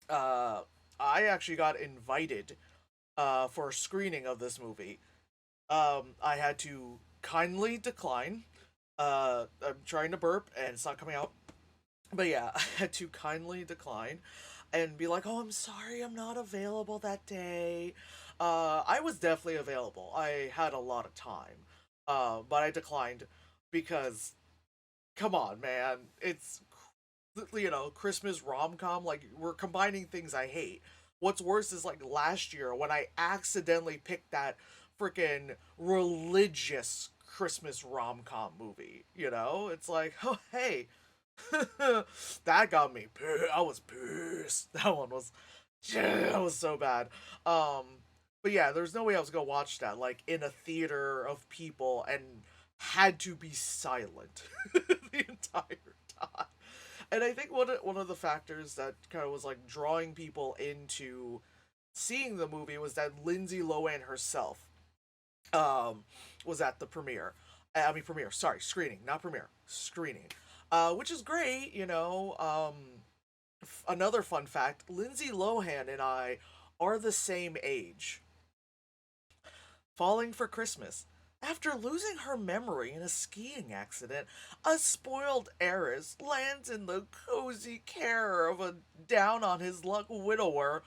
uh, I actually got invited for a screening of this movie. I had to kindly decline. I'm trying to burp and it's not coming out. But yeah, I had to kindly decline and be like, "Oh, I'm sorry, I'm not available that day." I was definitely available. I had a lot of time, but I declined because, come on, man, it's Christmas rom com. Like we're combining things I hate. What's worse is like last year when I accidentally picked that freaking religious Christmas rom com movie. It's like, oh hey, that got me. I was pissed. That was so bad. Um, but yeah, there's no way I was gonna watch that like in a theater of people and had to be silent the entire time. And I think one of the factors that kind of was like drawing people into seeing the movie was that Lindsay Lohan herself um, was at the premiere. I mean, premiere. Sorry, screening, not premiere. Screening, which is great. Another fun fact: Lindsay Lohan and I are the same age. Falling for Christmas. After losing her memory in a skiing accident, a spoiled heiress lands in the cozy care of a down on his luck widower.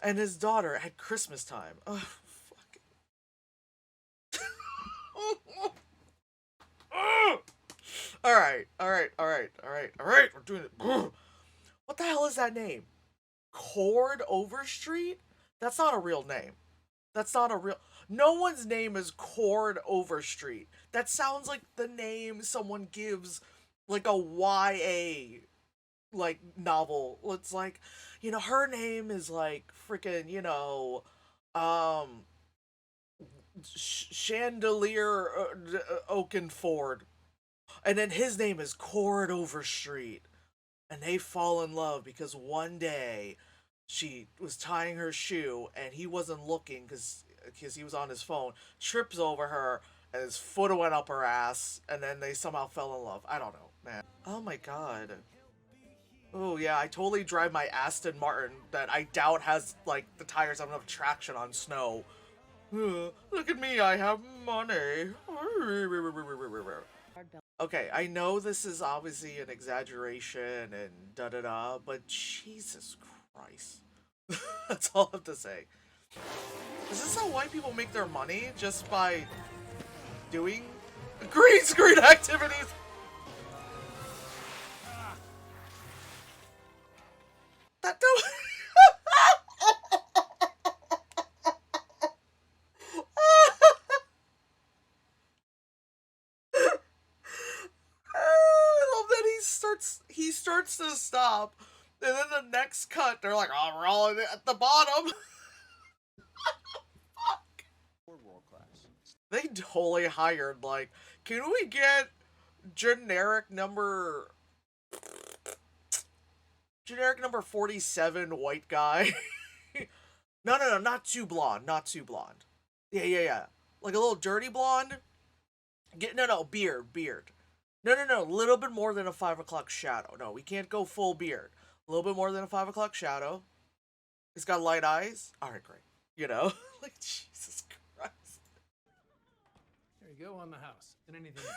And his daughter at Christmas time. Oh, fuck. Alright, alright, alright, alright, alright, we're doing it. What the hell is that name? Cord Overstreet? That's not a real name. That's not a real. No one's name is Cord Overstreet. That sounds like the name someone gives like a YA like novel. It's like, her name is like freaking, um Chandelier Oakenford. And then his name is Cord Overstreet. And they fall in love because one day she was tying her shoe and he wasn't looking because he was on his phone, trips over her, and his foot went up her ass, and then they somehow fell in love. I don't know, man. Oh my god. Oh yeah, I totally drive my Aston Martin that I doubt has like the tires have enough traction on snow. Look at me, I have money. Okay, I know this is obviously an exaggeration and da da da, but Jesus Christ. That's all I have to say. Is this how white people make their money? Just by doing green screen activities? That don't. I love that he starts to stop, and then the next cut, they're like, "Oh, we're all at the bottom." They totally hired like, can we get generic number generic number 47 white guy? No, no, no, not too blonde, not too blonde. Yeah, yeah, yeah. Like a little dirty blonde. No, beard. No, no, no, a little bit more than a 5 o'clock shadow. No, we can't go full beard. A little bit more than a 5 o'clock shadow. He's got light eyes. All right, great. Like Jesus Christ. There you go on the house and anything else.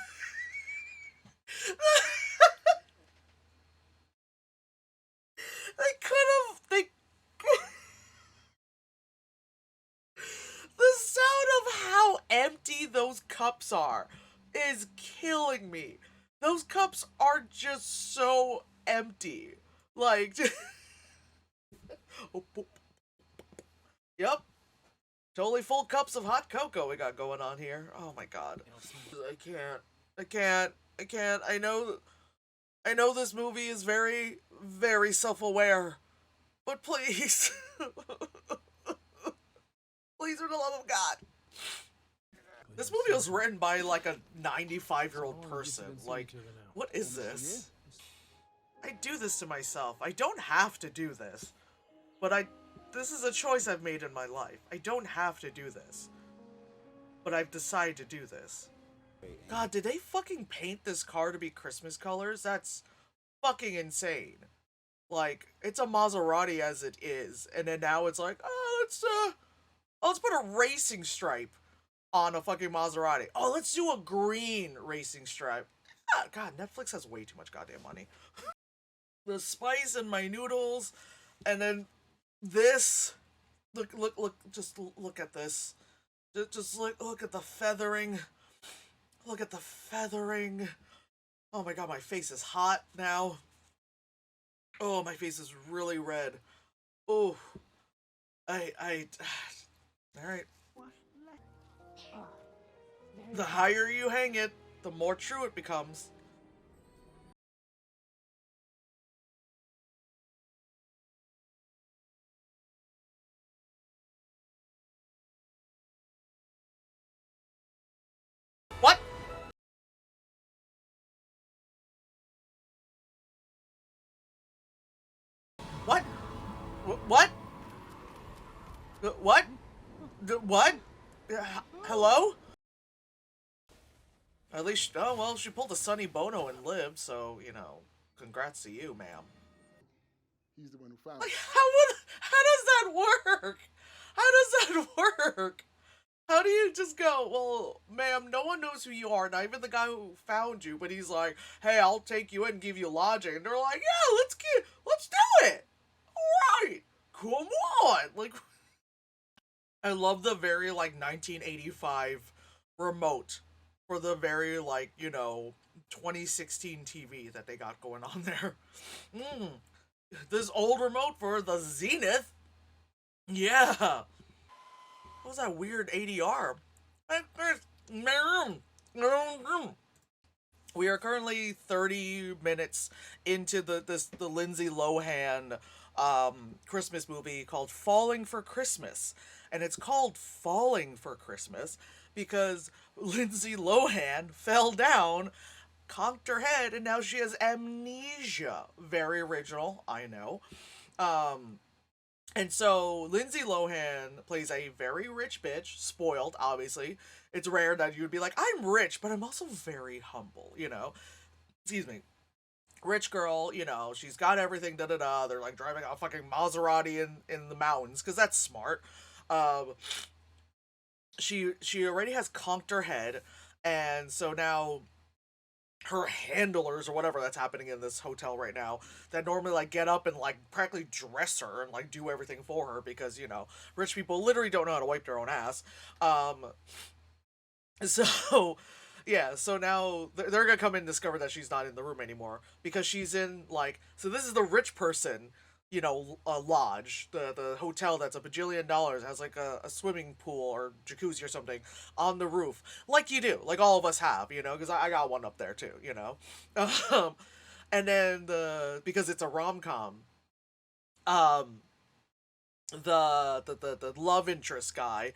They could have. They. The sound of how empty those cups are is killing me. Those cups are just so empty. Like, yep, totally full cups of hot cocoa we got going on here. Oh my god. I can't. I can't. I can't. I know this movie is very, very self-aware, but please, please, for the love of God. This movie was written by like a 95-year-old person. Like, what is this? I do this to myself. I don't have to do this, but this is a choice I've made in my life. I don't have to do this, but I've decided to do this. God, did they fucking paint this car to be Christmas colors? That's fucking insane. Like, it's a Maserati as it is, and then now it's like, let's put a racing stripe on a fucking Maserati. Oh, let's do a green racing stripe. Ah, God, Netflix has way too much goddamn money. The spice in my noodles, and then this. Look, just look at this. Just look at the feathering. Look at the feathering. Oh my god, my face is hot now. Oh, my face is really red. Oh, alright. The higher you hang it, the more true it becomes. What? What? What? What? What? Hello? At least, oh well, she pulled a Sonny Bono and lived, so, you know, congrats to you, ma'am. He's the one who found Like, it. how does that work? How does that work? How do you just go, well, ma'am, no one knows who you are, not even the guy who found you, but he's like, hey, I'll take you in and give you lodging. And they're like, yeah, let's do it. All right, come on. Like, I love the very, like, 1985 remote for the very, like, you know, 2016 TV that they got going on there. This old remote for the Zenith. Yeah. What was that weird ADR? We are currently 30 minutes into the Lindsay Lohan Christmas movie called Falling for Christmas. And it's called Falling for Christmas because Lindsay Lohan fell down, conked her head, and now she has amnesia. Very original, I know. And so Lindsay Lohan plays a very rich bitch, spoiled, obviously. It's rare that you'd be like, I'm rich, but I'm also very humble, you know? Excuse me. Rich girl, you know, she's got everything, da-da-da. They're, like, driving a fucking Maserati in the mountains, because that's smart. She already has conked her head, and so now her handlers or whatever that's happening in this hotel right now that normally like get up and like practically dress her and like do everything for her because you know rich people literally don't know how to wipe their own ass. So yeah, so now they're gonna come in and discover that she's not in the room anymore because she's in like, so this is the rich person, you know, lodge, the hotel that's a bajillion dollars, has like a swimming pool or jacuzzi or something on the roof, like you do, like all of us have, you know, because I got one up there too, you know. And then because it's a rom-com, um the love interest guy,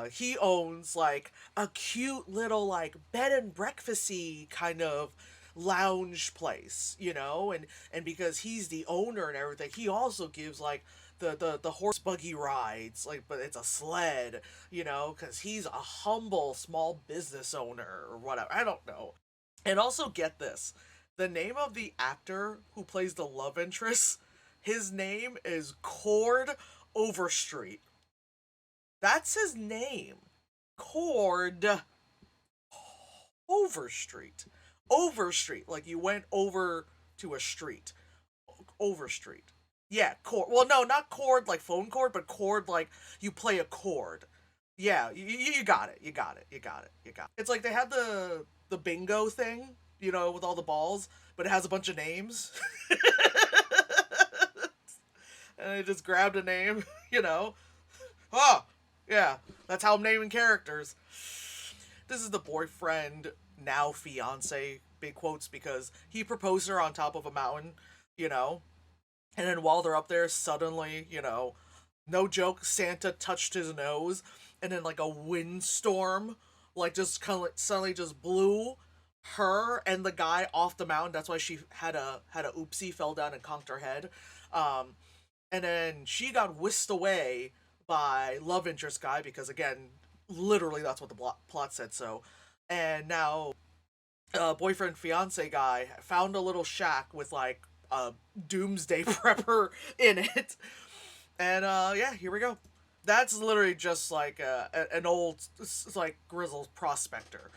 he owns like a cute little like bed and breakfasty kind of lounge place, you know, and because he's the owner and everything, he also gives like the horse buggy rides, like, but it's a sled, you know, because he's a humble small business owner or whatever, I don't know. And also get this, the name of the actor who plays the love interest, his name is Cord Overstreet. That's his name. Cord Overstreet. Overstreet, like you went over to a street. Overstreet. Yeah, chord. Well, no, not chord like phone chord, but chord like you play a chord. Yeah, you got it. You got it. You got it. You got it. It's like they had the bingo thing, you know, with all the balls, but it has a bunch of names. And I just grabbed a name, you know. Oh, yeah, that's how I'm naming characters. This is the boyfriend, now fiance, big quotes, because he proposed her on top of a mountain, you know. And then while they're up there, suddenly, you know, no joke, Santa touched his nose, and then like a windstorm, like just kind of like suddenly just blew her and the guy off the mountain. That's why she had a oopsie, fell down and conked her head. Um, and then she got whisked away by love interest guy because again, literally that's what the plot said. So, and now boyfriend fiance guy found a little shack with like a doomsday prepper in it, and yeah, here we go. That's literally just like an old like grizzled prospector.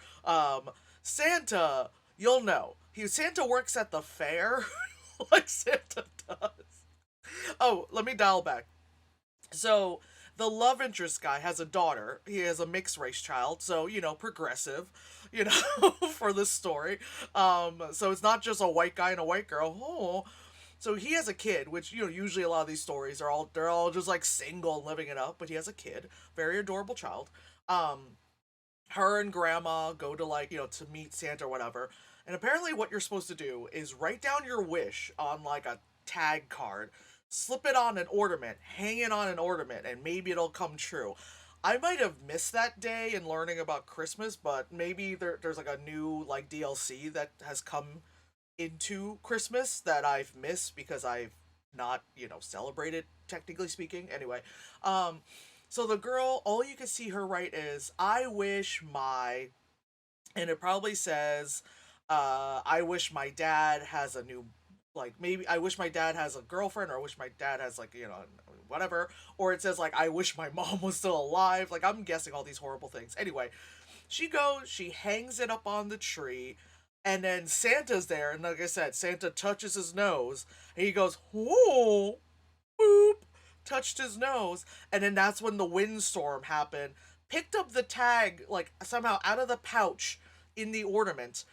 Santa, you'll know. Santa works at the fair, like Santa does. Oh, let me dial back. So the love interest guy has a daughter. He has a mixed race child, so progressive, for this story. So it's not just a white guy and a white girl. Oh, so he has a kid, which usually a lot of these stories they're all just like single and living it up, but he has a kid, very adorable child. Her and grandma go to like to meet Santa or whatever, and apparently what you're supposed to do is write down your wish on like a tag card, slip it on an ornament, hang it on an ornament, and maybe it'll come true. I might have missed that day in learning about Christmas, but maybe there's like a new like DLC that has come into Christmas that I've missed because I've not, celebrated, technically speaking. Anyway, so the girl, all you can see her write is, I wish my, and it probably says, I wish my dad has a new, like, maybe I wish my dad has a girlfriend, or I wish my dad has, like, whatever. Or it says, like, I wish my mom was still alive. Like, I'm guessing all these horrible things. Anyway, she goes, she hangs it up on the tree, and then Santa's there, and like I said, Santa touches his nose, and he goes, whoa, boop, touched his nose, and then that's when the windstorm happened, picked up the tag, like, somehow out of the pouch in the ornament,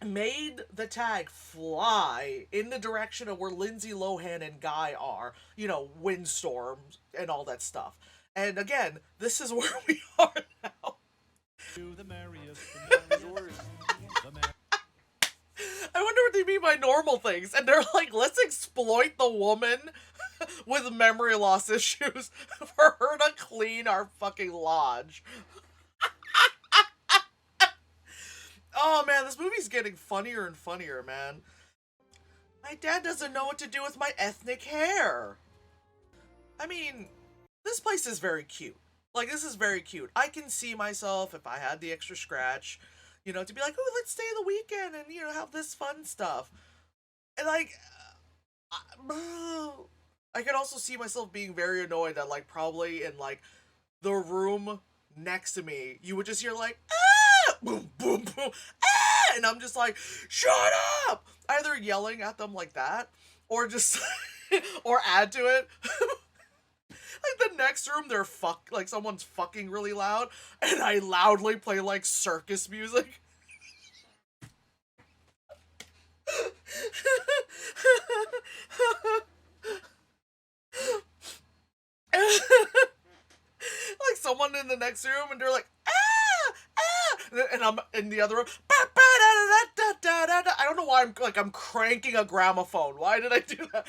made the tag fly in the direction of where Lindsay Lohan and Guy are, windstorms and all that stuff. And again, this is where we are now. The merriest, I wonder what they mean by normal things. And they're like, let's exploit the woman with memory loss issues for her to clean our fucking lodge. Oh man, this movie's getting funnier and funnier, man. My dad doesn't know what to do with my ethnic hair. I mean, this place is very cute. Like, this is very cute. I can see myself, if I had the extra scratch, to be like, oh, let's stay the weekend and, have this fun stuff. And, like, I could also see myself being very annoyed that, like, probably in, like, the room next to me, you would just hear, like, ah! Boom, boom, boom, ah! And I'm just like, shut up! Either yelling at them like that, or just, or add to it. Like, the next room, like, someone's fucking really loud, and I loudly play, like, circus music. Like, someone in the next room, and they're like, ah, ah, and I'm in the other room, I don't know why I'm cranking a gramophone. Why did I do that?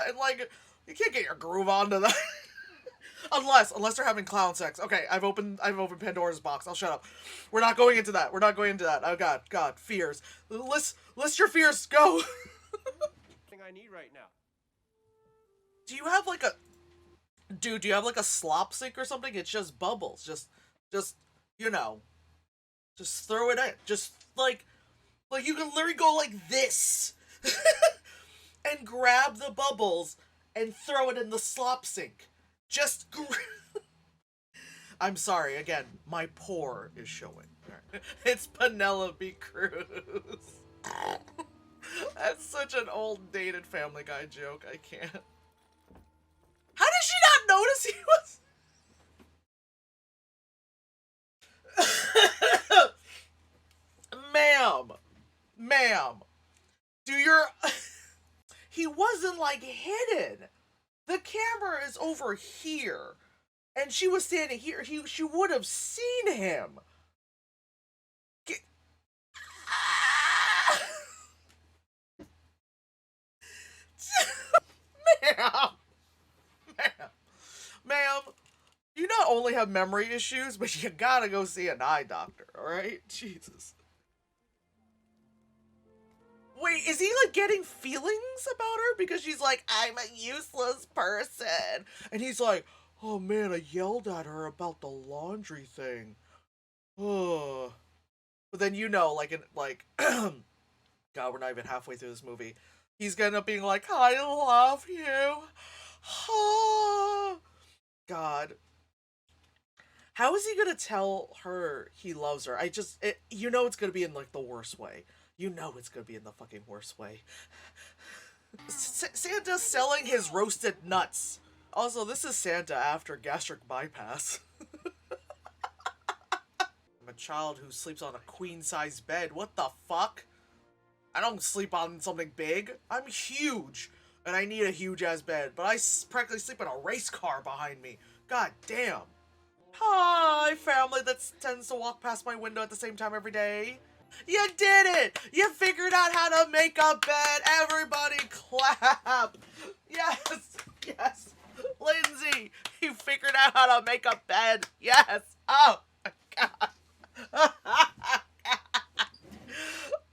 And, like, you can't get your groove onto that. unless they're having clown sex. Okay, I've opened Pandora's box. I'll shut up. We're not going into that. Oh God, fears. List your fears. Go. thing I need right now. Do you have like a slop sink or something? It's just bubbles. Just just throw it in. Just like you can literally go like this and grab the bubbles and throw it in the slop sink. I'm sorry, again, my pour is showing. It's Penelope Cruz. That's such an old dated Family Guy joke, I can't. How did she not notice he was... Ma'am, do your... He wasn't, like, hidden. The camera is over here, and she was standing here. She would have seen him. Ma'am, you not only have memory issues, but you gotta go see an eye doctor, alright? Jesus. Wait, is he, like, getting feelings about her? Because she's like, I'm a useless person. And he's like, oh man, I yelled at her about the laundry thing. Oh. But then God, we're not even halfway through this movie. He's gonna end up being like, I love you. Ah. God. How is he gonna tell her he loves her? You know it's gonna be in like the worst way. You know it's gonna be in the fucking worst way. Santa's selling his roasted nuts. Also, this is Santa after gastric bypass. I'm a child who sleeps on a queen-size bed. What the fuck? I don't sleep on something big. I'm huge, and I need a huge-ass bed, but I practically sleep in a race car behind me. God damn. Hi, family that tends to walk past my window at the same time every day. You did it! You figured out how to make a bed! Everybody clap! Yes! Yes! Lindsay, you figured out how to make a bed! Yes! Oh my god!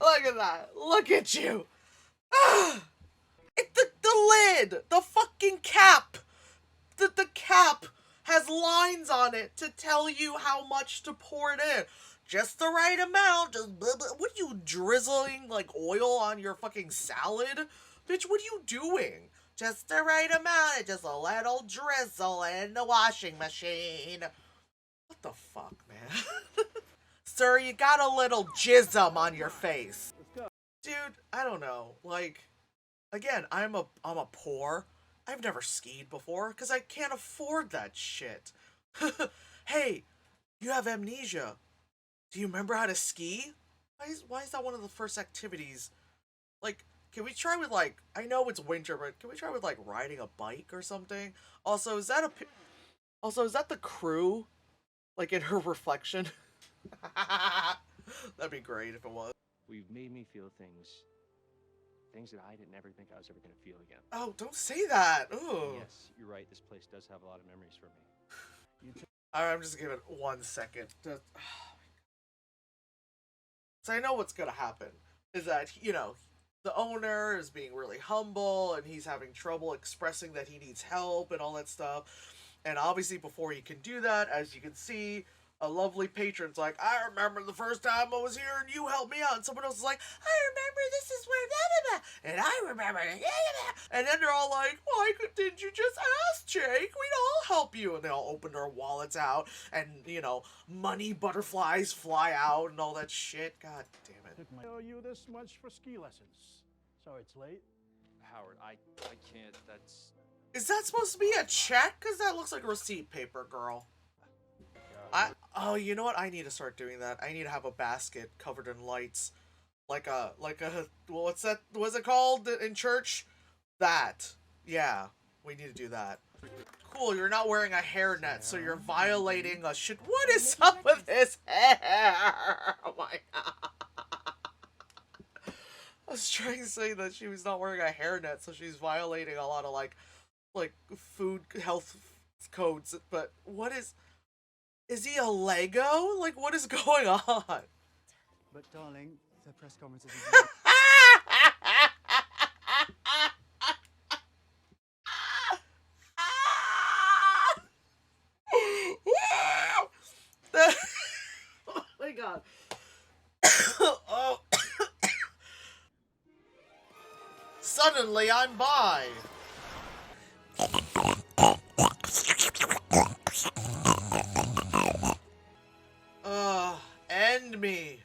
Look at that! Look at you! The lid! The fucking cap! The cap has lines on it to tell you how much to pour it in. Just the right amount. Just blah, blah. What are you drizzling like oil on your fucking salad? Bitch, what are you doing? Just the right amount. Just a little drizzle in the washing machine. What the fuck, man? Sir, you got a little jism on your face. Dude, I don't know. Like, again, I'm a poor. I've never skied before because I can't afford that shit. Hey, you have amnesia. Do you remember how to ski? Why is that one of the first activities? Like, can we try with like, I know it's winter, but can we try with like riding a bike or something? Also, is that the crew? Like in her reflection? That'd be great if it was. We've made me feel things that I didn't ever think I was ever gonna feel again. Oh, don't say that. Ooh. Yes, you're right. This place does have a lot of memories for me. Alright, I'm just giving it 1 second. So I know what's gonna happen is that, you know, the owner is being really humble and he's having trouble expressing that he needs help and all that stuff. And obviously before he can do that, as you can see, a lovely patron's like, I remember the first time I was here and you helped me out. And someone else is like, I remember this is where blah, blah, blah. And I remember blah, blah, blah. And then they're all like, why didn't you just ask, Jake? We'd all help you. And they all open their wallets out and, you know, money butterflies fly out and all that shit. God damn it. Owe you this much for ski lessons. Sorry it's late. Howard, I can't. That's. Is that supposed to be a check? Because that looks like receipt paper, girl. Oh, you know what? I need to start doing that. I need to have a basket covered in lights. Like a, what's that? What's it called in church? That. Yeah. We need to do that. Cool, you're not wearing a hairnet, so you're violating a shit. What is up with his hair? Oh my god. I was trying to say that she was not wearing a hairnet, so she's violating a lot of, like food health codes. But what is... Is he a Lego? Like, what is going on? But darling, the press conference is Oh my god. Oh. Suddenly I'm by. End me.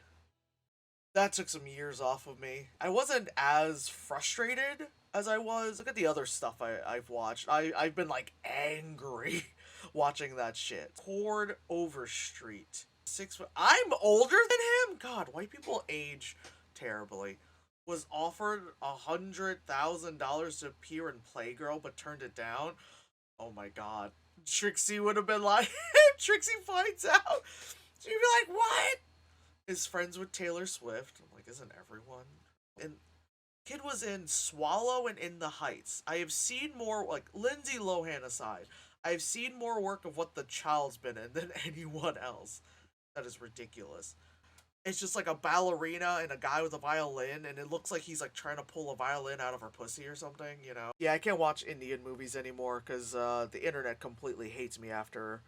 That took some years off of me. I wasn't as frustrated as I was. Look at the other stuff I've watched. I've been like angry watching that shit. Cord Overstreet. 6 foot. I'm older than him? God, white people age terribly. Was offered $100,000 to appear in Playgirl but turned it down. Oh my god. Trixie would have been like, Trixie finds out. She'd be like, what? Is friends with Taylor Swift. I'm like, isn't everyone? And kid was in Swallow and In the Heights. I have seen more, like, Lindsay Lohan aside, I've seen more work of What the Child's been in than anyone else. That is ridiculous. It's just like a ballerina and a guy with a violin, and it looks like he's like trying to pull a violin out of her pussy or something, you know? Yeah, I can't watch Indian movies anymore because the internet completely hates me after.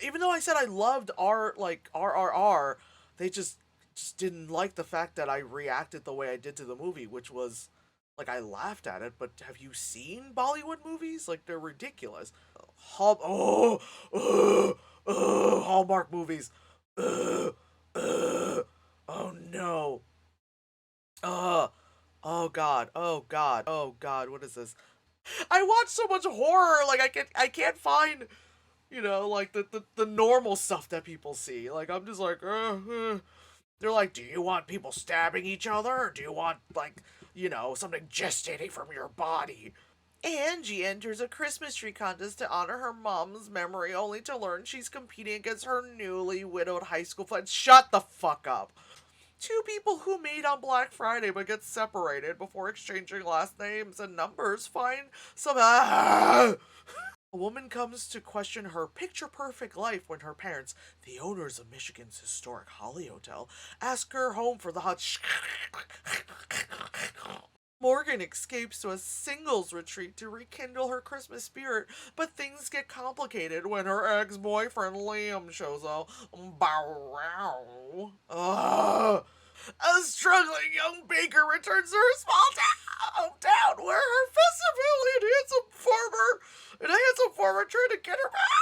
Even though I said I loved RRR, they just just didn't like the fact that I reacted the way I did to the movie, which was like I laughed at it. But have you seen Bollywood movies? Like they're ridiculous. Hallmark movies. Oh no. Oh god. Oh god. Oh god. What is this? I watch so much horror. Like I can't find, like the normal stuff that people see. Like I'm just like, They're like, do you want people stabbing each other? Or do you want, like, something gestating from your body? Angie enters a Christmas tree contest to honor her mom's memory, only to learn she's competing against her newly widowed high school friend. Shut the fuck up. Two people who meet on Black Friday but get separated before exchanging last names and numbers find some... A woman comes to question her picture-perfect life when her parents, the owners of Michigan's historic Holly Hotel, ask her home for the hot Morgan escapes to a singles retreat to rekindle her Christmas spirit, but things get complicated when her ex-boyfriend Liam shows up. A struggling young baker returns to her small town where her festive and handsome farmer try to get her back.